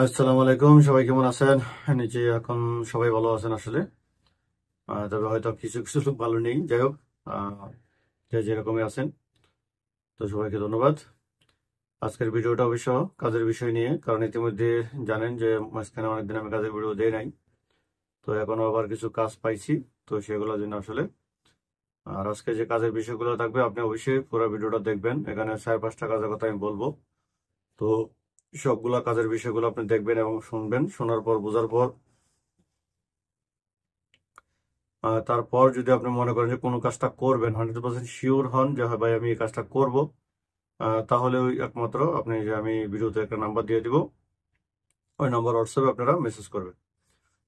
আসসালামু আলাইকুম, সবাই কেমন আছেন? নিচে এখন সবাই ভালো আছেন আসলে। তবে হয়তো কিছু কিছু লোক ভালো নেই। যাই হোক, আহ, যে যেরকমই আছেন, তো সবাইকে ধন্যবাদ। আজকের ভিডিওটা অবশ্য কাজের বিষয় নিয়ে, কারণ ইতিমধ্যে জানেন যে মাঝখানে অনেকদিন আমি কাজের ভিডিও দেই নাই। তো এখন আবার কিছু কাজ পাইছি, তো সেগুলোর জন্য আসলে। আর আজকে যে কাজের বিষয়গুলো থাকবে, আপনি অবশ্যই পুরো ভিডিওটা দেখবেন। এখানে 4-5টা কাজের কথা আমি বলবো। তো সবগুলা কাজের বিষয়গুলো আপনি দেখবেন এবং শুনবেন। শোনার পর, বোঝার পর, তারপর যদি আপনি মনে করেন যে কোনো কাজটা করবেন, 100% শিওর হন যে হ্যাঁ ভাই আমি এই কাজটা করব, তাহলে ওই একমাত্র আপনি, যে আমি ভিডিওতে একটা নাম্বার দিয়ে দিব, ওই নাম্বার হোয়াটসঅ্যাপে আপনারা মেসেজ করবেন।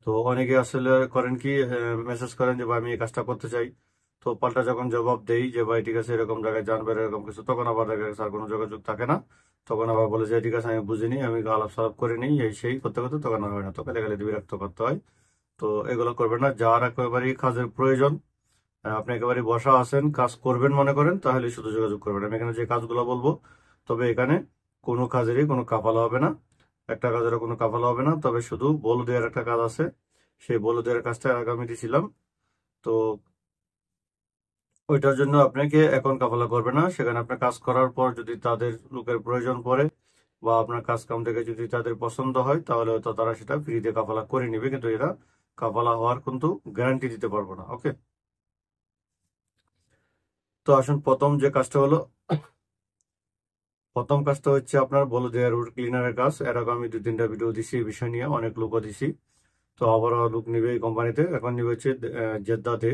তো অনেকে আসলে করেন কি, মেসেজ করেন যে ভাই আমি এই কাজটা করতে চাই। তো পাল্টা যখন জবাব দেই যে ভাই ঠিক আছে এরকম জায়গায় জানবেন এরকম কিছু, তখন আবার দেখা গেছে আর কোনো যোগাযোগ থাকে না। তখন আবার বলে যে ঠিক আছে আমি বুঝিনি, আমি আলাপ সালাপ করে নিই, এই সেই করতে করতে তখন আর হয় না, তখন গেলে বিরক্ত করতে হয়। তো এগুলো করবেন না। যার একেবারেই কাজের প্রয়োজন, আপনি একেবারে বসা আছেন, কাজ করবেন মনে করেন, তাহলে শুধু যোগাযোগ করবেন। আমি এখানে যে কাজগুলো বলবো, তবে এখানে কোনো কাজেরই কোনো কাফালা হবে না, একটা কাজেরও কোনো কাফালা হবে না। তবে শুধু বলে দেওয়ার একটা কাজ আছে, সেই বলে দেওয়ার কাজটা আগামী দিয়েছিলাম। তো ওইটার জন্য আপনাকে এখন কাফালা করবে না। সেখানে আপনার কাজ করার পর যদি তাদের লোকের প্রয়োজন পড়ে বা আপনার কাজ কাম থেকে যদি তাদের পছন্দ হয়, তাহলে হয়তো তারা সেটা ফ্রিতে কাফালা করে নিবে, কিন্তু এরা কাফালা হওয়ার কিন্তু গ্যারান্টি দিতে পারবো না। ওকে, তো আসুন প্রথম যে কাজটা হলো, প্রথম কাজটা হচ্ছে আপনার বলে দেওয়া রুট ক্লিনারের কাজ। এরকম আমি 2-3টা ভিডিও দিছি এই বিষয় নিয়ে, অনেক লোকও দিছি। তো আবারও লোক নিবে এই কোম্পানিতে, এখন নিবে হচ্ছে জেদ্দাতে।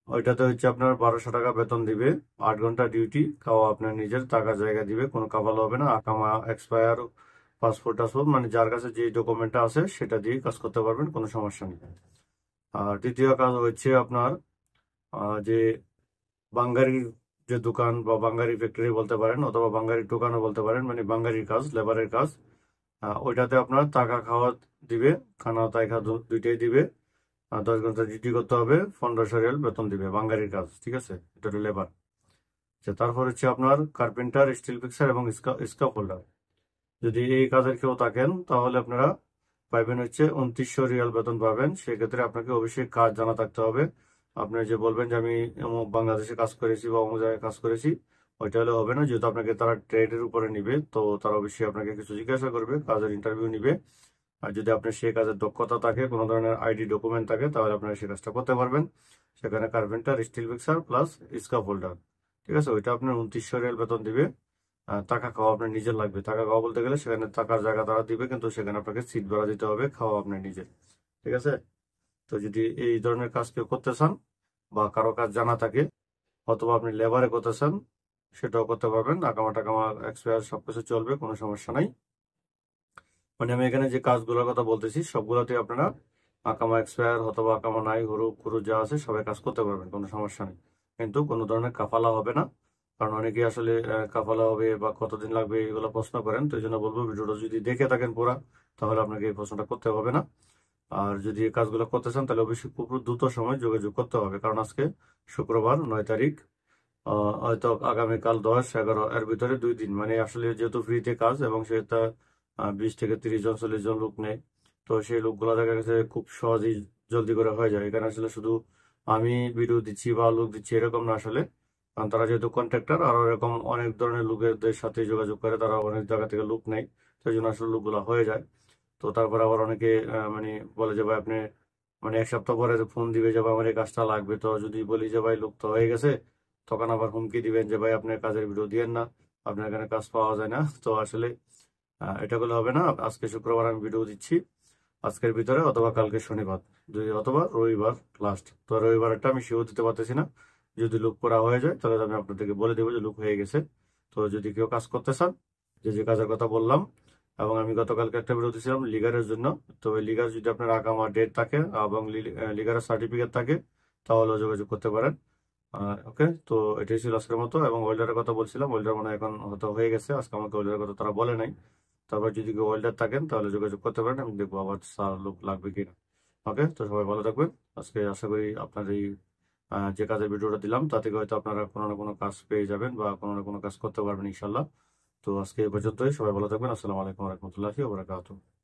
ওইটাতে হচ্ছে আপনার 1200 টাকা বেতন দিবে, 8 ঘন্টা ডিউটি, খাওয়া আপনার নিজের, টাকা জায়গা দিবে, কোনো কাভাল হবে না। আকামা, এক্সপায়ার, পাসপোর্ট টাসপোর্ট, মানে যার কাছে যে ডকুমেন্টটা আছে সেটা দিয়ে কাজ করতে পারবেন, কোনো সমস্যা নেই। আর দ্বিতীয় কাজ হচ্ছে আপনার যে বাঙ্গারির যে দোকান বা বাঙ্গারি ফ্যাক্টরি বলতে পারেন, অথবা বাঙ্গারির দোকানও বলতে পারেন, মানে বাঙ্গারির কাজ, লেবারের কাজ। ওইটাতে আপনার টাকা খাওয়া দিবে, খানা তাইকা দুইটাই দিবে। 10 ঘন্টা ডিউটি করতে হবে, 1500 রিয়াল বেতন দিবে, বাঙ্গারির কাজ। ঠিক আছে, এটা হলো লেবার। আচ্ছা, তারপর হচ্ছে আপনার কার্পেন্টার, স্টিল ফিক্সার এবং স্কাপ হোল্ডার। যদি এই কাজের কেউ থাকেন, তাহলে আপনারা পাইবেন হচ্ছে 2900 রিয়াল বেতন পাবেন। সেক্ষেত্রে আপনাকে অবশ্যই কাজ জানা থাকতে হবে। আপনি যে বলবেন যে আমি অমুক বাংলাদেশে কাজ করেছি বা অমুক জায়গায় কাজ করেছি, ওইটা হলে হবে না। যেহেতু আপনাকে তারা ট্রেডের উপরে নিবে, তো তারা অবশ্যই আপনাকে কিছু জিজ্ঞাসা করবে, কাজের ইন্টারভিউ নিবে। আর যদি আপনার সেই কাজের দক্ষতা থাকে, কোনো ধরনের আইডি ডকুমেন্ট থাকে, তাহলে আপনারা সেই কাজটা করতে পারবেন। সেখানে কার্পেন্টার, স্টিল ফিক্সার প্লাস স্কাপ হোল্ডার। ঠিক আছে, ওইটা আপনার 2900 রিয়াল বেতন দিবে। টাকা খাওয়া আপনার নিজের লাগবে। টাকা খাওয়া বলতে গেলে সেখানে থাকার জায়গা তারা দিবে, কিন্তু সেখানে আপনাকে সিট ভাড়া দিতে হবে, খাওয়া আপনার নিজের। ঠিক আছে, তো যদি এই ধরনের কাজ কেউ করতে চান বা কারো কাজ জানা থাকে, অথবা আপনি লেবারে করতে চান, সেটাও করতে পারবেন। আকামা টাকামা এক্সপায়ার সবকিছু চলবে, কোনো সমস্যা নাই। মানে আমি এখানে যে কাজগুলোর কথা বলতেছি, সবগুলোতে আপনারা আকামা এক্সপায়ার অথবা আকামা নাই, হুরু কুরু যা আছে সবাই কাজ করতে পারবেন, কোনো সমস্যা নেই। কিন্তু কোনো ধরনের কাফালা হবে না। কারণ অনেকেই আসলে কাফালা হবে বা কতদিন লাগবে এগুলো প্রশ্ন করেন। তো এই জন্য বলবো, ভিডিওটা যদি দেখে থাকেন পুরা, তাহলে আপনাকে এই প্রশ্নটা করতে হবে না। আর যদি এই কাজগুলো করতে চান, তাহলে অবশ্যই খুব দ্রুত সময় যোগাযোগ করতে হবে, কারণ আজকে শুক্রবার 9 তারিখ। হয়তো আগামীকাল 10-11 এর ভিতরে 2 দিন, মানে আসলে যেহেতু ফ্রিতে কাজ এবং সেটা 20 থেকে 30 জন 40 জন লোক নেয়। তো সেই লোকগুলো দেখা গেছে খুব সহজেই জলদি করে হয়ে যায়। এখানে আসলে শুধু আমি ভিডিও দিচ্ছি বা লোক দিচ্ছি এরকম না আসলে, কারণ তারা যেহেতু কন্ট্রাক্টর, আর এরকম অনেক ধরনের লোকেদের সাথে যোগাযোগ করে, তারা অনেক জায়গা থেকে লোক নেয়। সেই জন্য আসলে লোকগুলো হয়ে যায়। তো তারপর আবার অনেকে মানে বলে যে ভাই আপনি, মানে 1 সপ্তাহ পরে ফোন দিবে যে ভাই আমার এই কাজটা লাগবে, তো যদি বলি যে ভাই লোক তো হয়ে গেছে, তখন আবার হুমকি দিবেন যে ভাই আপনার কাজের ভিডিও দিয়েন না, আপনার এখানে কাজ পাওয়া যায় না। তো আসলে এটা করলে হবে না। আজকে শুক্রবার আমি ভিডিও দিচ্ছি, আজকের ভিতরে অথবা কালকে শনিবার, অথবা রবিবার লাস্ট। তো রবিবার একটা আমি শিও দিতে পারতেছি না। যদি লুক করা হয়ে যায়, তাহলে আমি আপনাদেরকে বলে দেবো যে লুক হয়ে গেছে। তো যদি কেউ কাজ করতে চান, যে যে কাজের কথা বললাম, এবং আমি গতকালকে একটা ভিডিও দিয়েছিলাম লিগারের জন্য। তো ওই লিগার যদি আপনার আগামা ডেট থাকে এবং লিগারের সার্টিফিকেট থাকে, তাহলে যোগাযোগ করতে পারেন। ওকে, তো এটাই ছিল আজকের মতো। এবং ওয়েল্ডারের কথা বলছিলাম, ওয়েল্ডার মানে এখন হয়তো হয়ে গেছে, আজকে আমাকে ওয়েল্ডারের কথা তারা বলে নাই। তারপর যদি কেউ ওয়েল্ডার থাকেন, তাহলে যোগাযোগ করতে পারেন, আমি দেখবো আবার স্যার লোক লাগবে কিনা। ওকে, তো সবাই ভালো থাকবেন। আজকে আশা করি আপনার এই যে কাজের ভিডিওটা দিলাম, তা থেকে হয়তো আপনারা কোনো না কোনো কাজ পেয়ে যাবেন বা কোনো না কোনো কাজ করতে পারবেন ইনশাল্লাহ। তো আজকে এই পর্যন্তই, সবাই ভালো থাকবেন। আসসালামু আলাইকুম রহমতুল্লাহি ওয়া বারাকাতুহু।